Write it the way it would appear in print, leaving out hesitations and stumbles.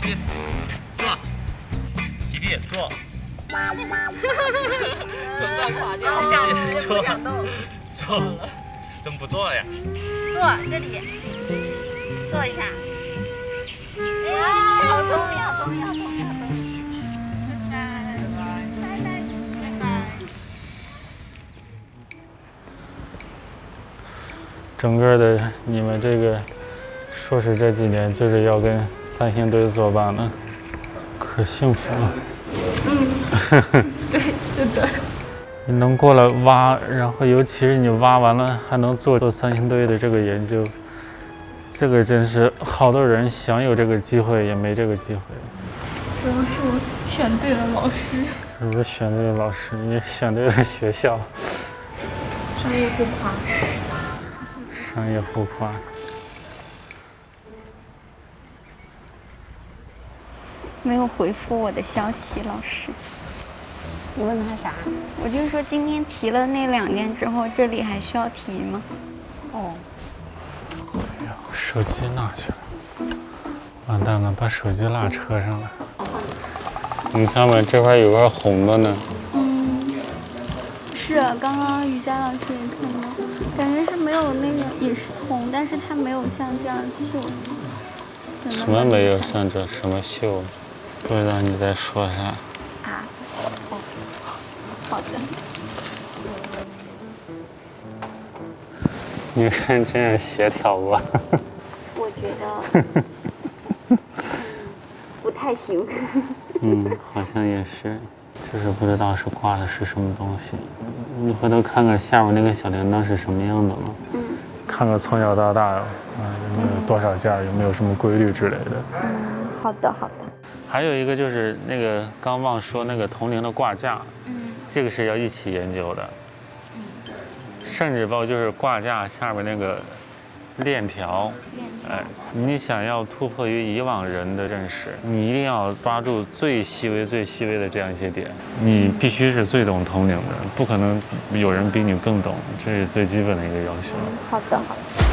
弟，坐，弟弟坐。准备垮掉，不想吃，不想动。坐了，怎么不坐呀？坐这里，坐一下。哎，好聪明，好聪明，好聪明，好聪明。拜拜，拜拜。整个的你们这个硕士这几年就是要跟三星堆作伴了，可幸福了。对，是的。你能过来挖，然后尤其是你挖完了还能做三星堆的这个研究，这个真是好多人想有这個機會也沒這個機會。主要是我選對了老師。是不是選對了老師？你也選對了學校。商業互誇。商業互誇。沒有回復我的消息，老師。你問他啥？我就說今天提了那2件之後，這裡還需要提嗎？哦。哎呀，手機落去了，完蛋了，把手機落車上了。你看吧，這塊有塊紅的呢。是，剛剛瑜伽老師也看到，感覺是沒有那個，也是銅，但是它沒有像這樣繡。什麼沒有像這什麼繡？不知道你在說啥。啊，哦，好的。你看這樣協調不？我覺得不太行。好像也是，就是不知道是掛的是什麼東西。你回頭看看下面那個小鈴鐺是什麼樣的嗎？看看從小到大，有沒有多少件，有沒有什麼規律之類的。好的，好的。還有一個就是那個剛忘說那個銅鈴的掛架，這個是要一起研究的。甚至包括就是掛架下面那個鏈條，你想要突破於以往人的認識，你一定要抓住最細微、最細微的這樣一些點。你必須是最懂銅鈴的，不可能有人比你更懂，這是最基本的一個要求。好的，好的。